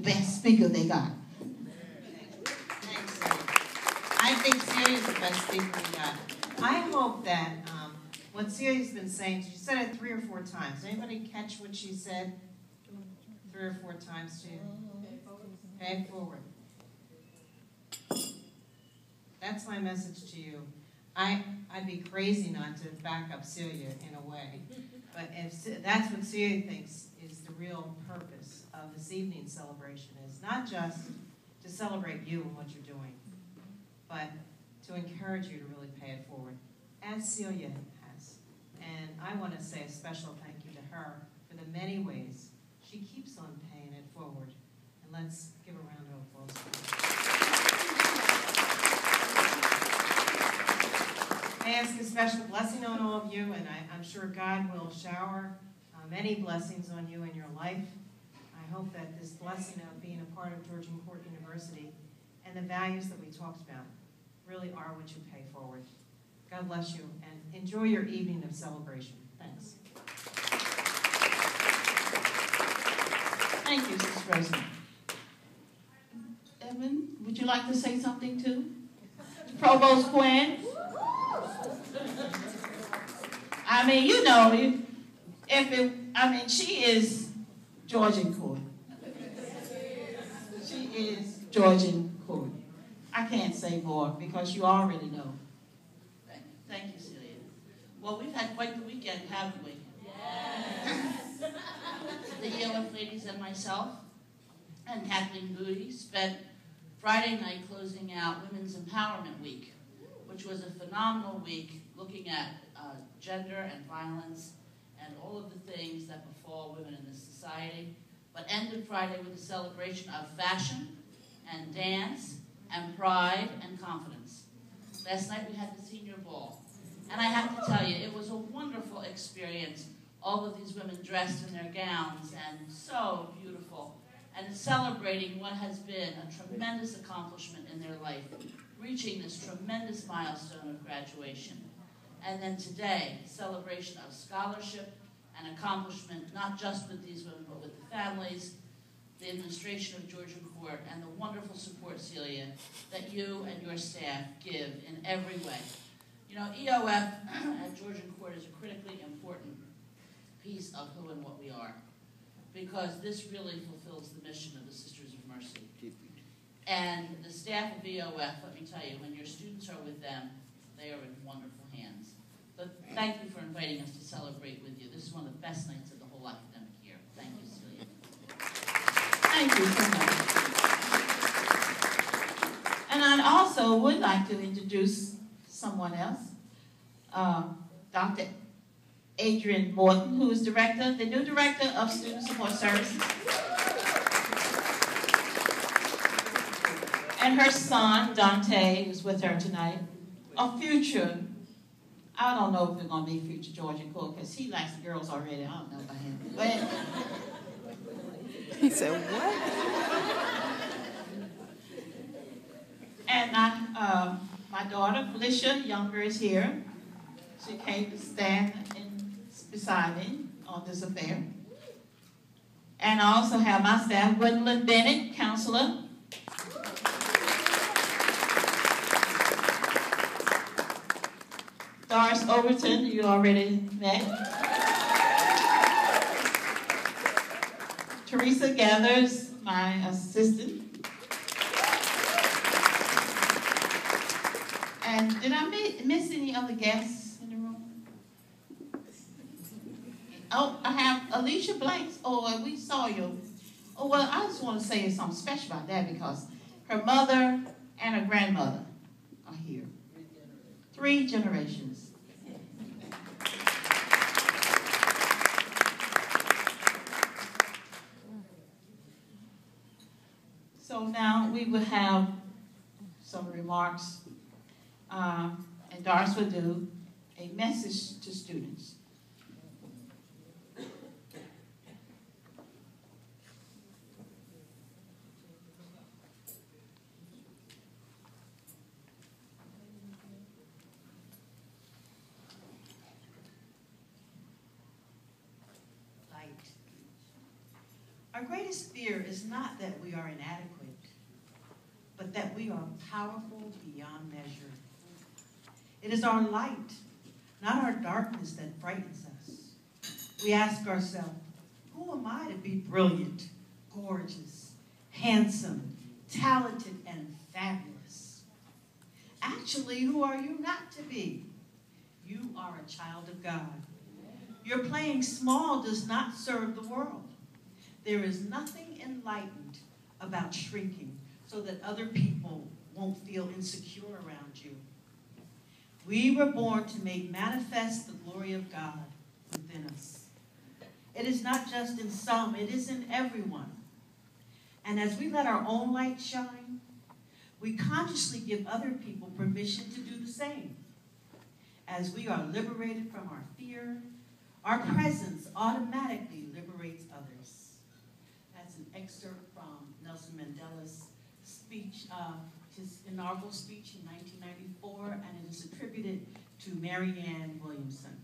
best speaker they got. Thanks. I think Celia's the best speaker we got. I hope that what Celia's been saying, she said it 3 or 4 times. Anybody catch what she said 3 or 4 times to you? Pay it forward. That's my message to you. I'd be crazy not to back up Celia in a way. But if that's what Celia thinks is the real purpose of this evening's celebration, is not just to celebrate you and what you're doing, but to encourage you to really pay it forward, as Celia has. And I want to say a special thank you to her for the many ways she keeps on paying it forward. And let's give a round of applause for her. I ask a special blessing on all of you, and I'm sure God will shower many blessings on you in your life. I hope that this blessing of being a part of Georgian Court University and the values that we talked about really are what you pay forward. God bless you, and enjoy your evening of celebration. Thanks. Thank you, Sister Rosemary. Evan, would you like to say something too? Provost Quinn? I mean, you know, she is Georgian Court. She is Georgian Court. I can't say more because you already know. Thank you, Celia. Well, we've had quite the weekend, haven't we? Yes. The ELF ladies and myself and Kathleen Booty spent Friday night closing out Women's Empowerment Week, which was a phenomenal week looking at gender and violence and all of the things that befall women in this society, but ended Friday with a celebration of fashion and dance and pride and confidence. Last night we had the senior ball, and I have to tell you, it was a wonderful experience. All of these women dressed in their gowns and so beautiful, and celebrating what has been a tremendous accomplishment in their life, reaching this tremendous milestone of graduation. And then today, celebration of scholarship and accomplishment, not just with these women, but with the families, the administration of Georgian Court, and the wonderful support, Celia, that you and your staff give in every way. You know, EOF at Georgian Court is a critically important piece of who and what we are, because this really fulfills the mission of the Sisters of Mercy. And the staff of EOF, let me tell you, when your students are with them, they are in wonderful hands. But thank you for inviting us to celebrate with you. This is one of the best nights of the whole academic year. Thank you, Celia. Thank you so much. And I also would like to introduce someone else, Dr. Adrian Morton, who is the new director of Student Support Services. And her son, Dante, who's with her tonight, a future, I don't know if we're going to be future Georgian Court, because he likes the girls already. I don't know about him. But he said, what? And my daughter, Felicia Younger, is here. She came to stand beside me on this affair. And I also have my staff, Gwendolyn Bennett, counselor. Doris Overton, you already met. Teresa Gathers, my assistant. And did I miss any other guests in the room? Oh, I have Alicia Blanks. Oh, we saw you. Oh, well, I just want to say something special about that because her mother and her grandmother are here. 3 generations. So now we will have some remarks, and Doris will do a message to students. Our Our greatest fear is not that we are inadequate, but that we are powerful beyond measure. It is our light, not our darkness, that frightens us. We ask ourselves, who am I to be brilliant, gorgeous, handsome, talented, and fabulous? Actually, who are you not to be? You are a child of God. Your playing small does not serve the world. There is nothing enlightened about shrinking so that other people won't feel insecure around you. We were born to make manifest the glory of God within us. It is not just in some, it is in everyone. And as we let our own light shine, we consciously give other people permission to do the same. As we are liberated from our fear, our presence automatically liberates others. That's an excerpt from Nelson Mandela's speech, his inaugural speech in 1994, and it is attributed to Marianne Williamson.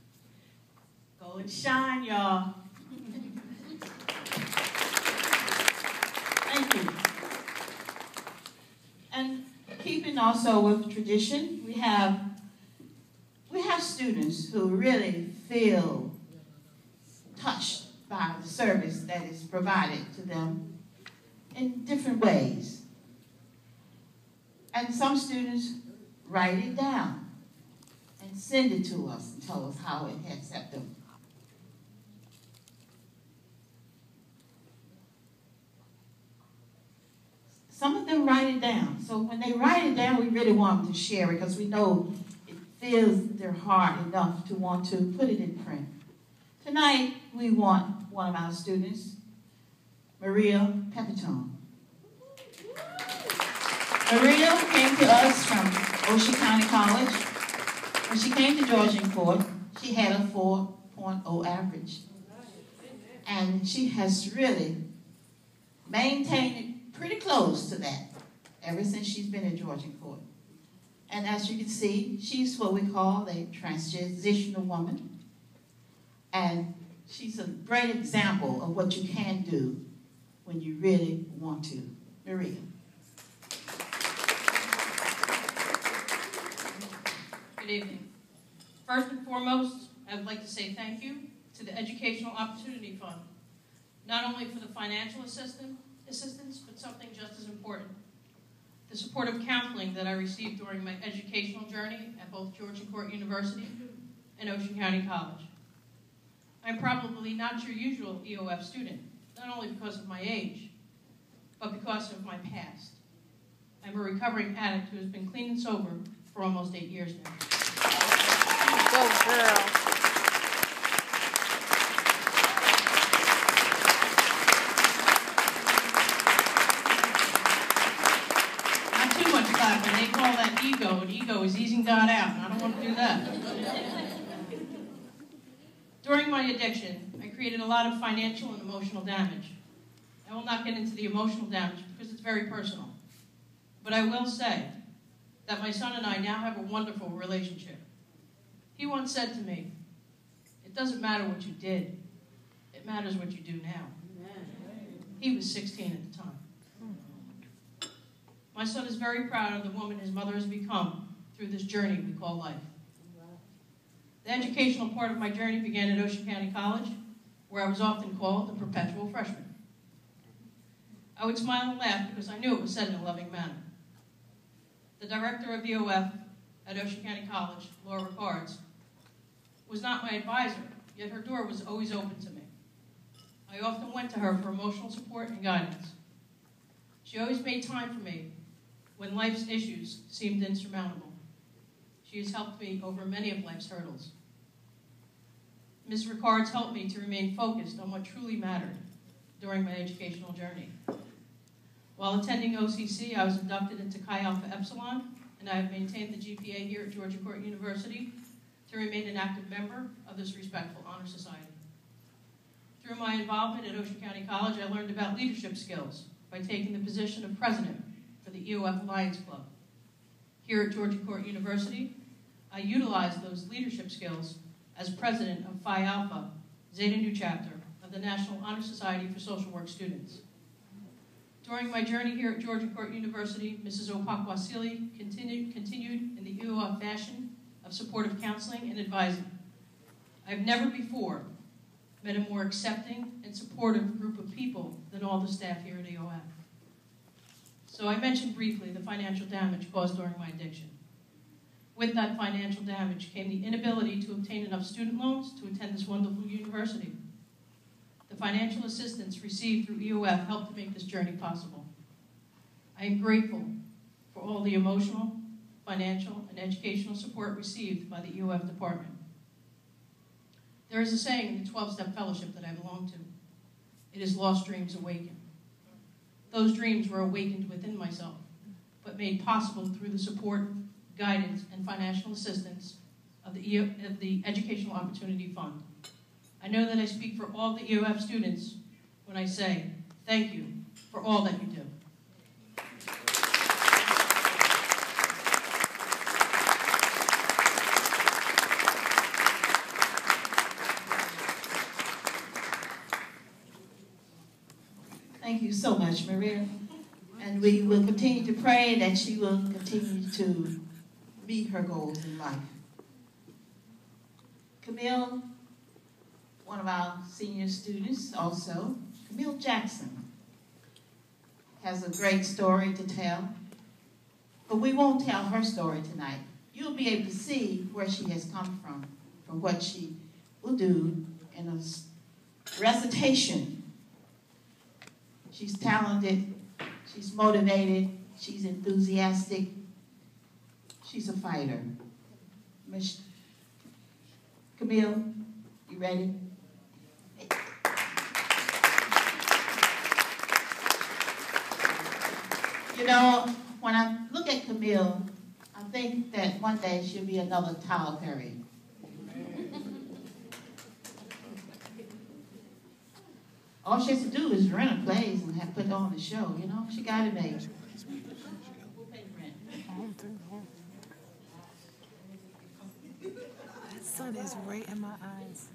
Go and shine, y'all. Thank you. And keeping also with tradition, we have students who really feel touched by the service that is provided to them in different ways. And some students write it down and send it to us and tell us how it has helped them. Some of them write it down. So when they write it down, we really want them to share it because we know it fills their heart enough to want to put it in print. Tonight, we want one of our students, Maria Pepitone. Maria came to us from Ocean County College. When she came to Georgian Court, she had a 4.0 average. And she has really maintained it pretty close to that ever since she's been at Georgian Court. And as you can see, she's what we call a transitional woman. And she's a great example of what you can do when you really want to. Maria. Good evening. First and foremost, I would like to say thank you to the Educational Opportunity Fund, not only for the financial assistance, but something just as important, the supportive counseling that I received during my educational journey at both Georgian Court University and Ocean County College. I'm probably not your usual EOF student, not only because of my age, but because of my past. I'm a recovering addict who has been clean and sober for almost 8 years now. Go, girl. Not too much clapping. They call that ego, and ego is easing God out, and I don't want to do that. During my addiction, I created a lot of financial and emotional damage. I will not get into the emotional damage because it's very personal. But I will say that my son and I now have a wonderful relationship. He once said to me, "It doesn't matter what you did, it matters what you do now." He was 16 at the time. My son is very proud of the woman his mother has become through this journey we call life. The educational part of my journey began at Ocean County College, where I was often called a perpetual freshman. I would smile and laugh because I knew it was said in a loving manner. The director of EOF at Ocean County College, Laura Ricards, was not my advisor, yet her door was always open to me. I often went to her for emotional support and guidance. She always made time for me when life's issues seemed insurmountable. She has helped me over many of life's hurdles. Ms. Ricards helped me to remain focused on what truly mattered during my educational journey. While attending OCC, I was inducted into Chi Alpha Epsilon, and I have maintained the GPA here at Georgia Court University to remain an active member of this respectful honor society. Through my involvement at Ocean County College, I learned about leadership skills by taking the position of president for the EOF Alliance Club. Here at Georgia Court University, I utilized those leadership skills as president of Phi Alpha Zeta Nu chapter of of the National Honor Society for Social Work students. During my journey here at Georgia Court University, Mrs. Opakwasili continued in the EOF fashion of supportive counseling and advising. I've never before met a more accepting and supportive group of people than all the staff here at EOF. So I mentioned briefly the financial damage caused during my addiction. With that financial damage came the inability to obtain enough student loans to attend this wonderful university. The financial assistance received through EOF helped to make this journey possible. I am grateful for all the emotional, financial, and educational support received by the EOF department. There is a saying in the 12-step fellowship that I belong to. It is lost dreams awakened. Those dreams were awakened within myself, but made possible through the support, guidance, and financial assistance of the Educational Opportunity Fund. I know that I speak for all the EOF students when I say thank you for all that you do. Thank you so much, Maria. And we will continue to pray that she will continue to meet her goals in life. Camille, one of our senior students also, Camille Jackson, has a great story to tell, but we won't tell her story tonight. You'll be able to see where she has come from what she will do in a recitation. She's talented, she's motivated, she's enthusiastic, she's a fighter. Camille, you ready? You know, when I look at Camille, I think that one day she'll be another Tyler Perry. All she has to do is rent a place and have put on the show, you know? She got it made. We'll pay rent. That sun is right in my eyes.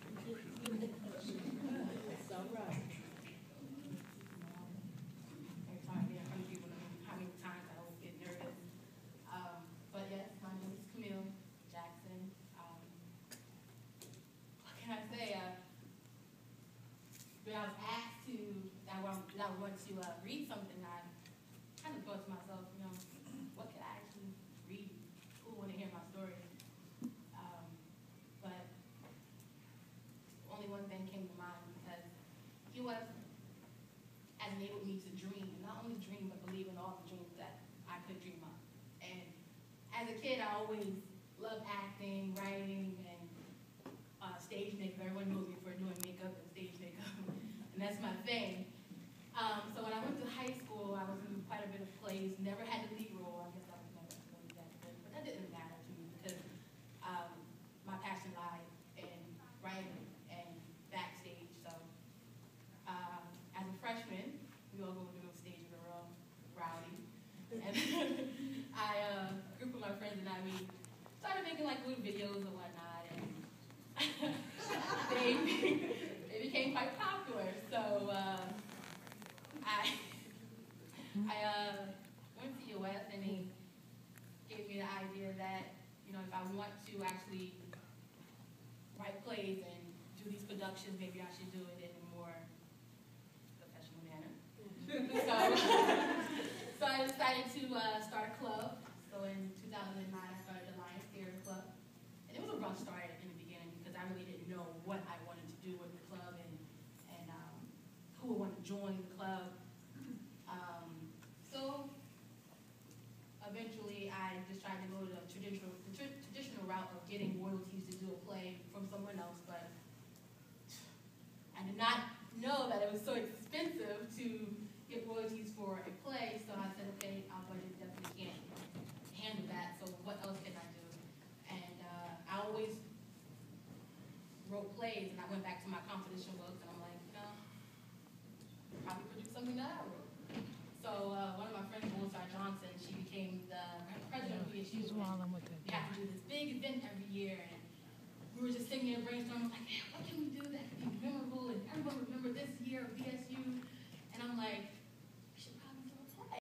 But yes, my name is Camille Jackson. What can I say? When I was asked that I want to read something, I kind of thought to myself, you know, what could I actually read? Who want to hear my story? But only one thing came to mind because UF has enabled me to dream, not only dream, but believe in all the dreams that I could dream of. And as a kid, I always loved acting, writing, and stage makeup. Everyone knows me for doing makeup and stage makeup, and that's my thing. So when I went to high school, I was in quite a bit of plays, never had the lead role. I guess I was never going to be that good, but that didn't matter to me because my passion lied in writing and backstage. So as a freshman, we all go to the stage with a real rowdy, and a group of my friends and I, we started making like little videos and whatnot, and they became quite popular. So I went to US and they gave me the idea that, you know, if I want to actually write plays and do these productions, maybe I should do it in a more professional manner. So I decided to start a club. So in 2009, I started the Lions Theater Club. And it was a rough start in the beginning because I really didn't know what I wanted to do with the club and who would want to join the club. So eventually, I just tried to go the traditional route of getting royalties to do a play from someone else, but I did not know that it was so expensive to get royalties for a play, so I said, okay, our budget definitely can't handle that, so what else can I do? And I always wrote plays, and I went back to my composition books, and I'm like, you know, probably produce something that I wrote. So one of my friends, Melissa Johnson, she became the president of BSU. We have to do this big event every year, and we were just sitting there brainstorming, like, man, what can we do that can be memorable and everyone remember this year of BSU, and I'm like,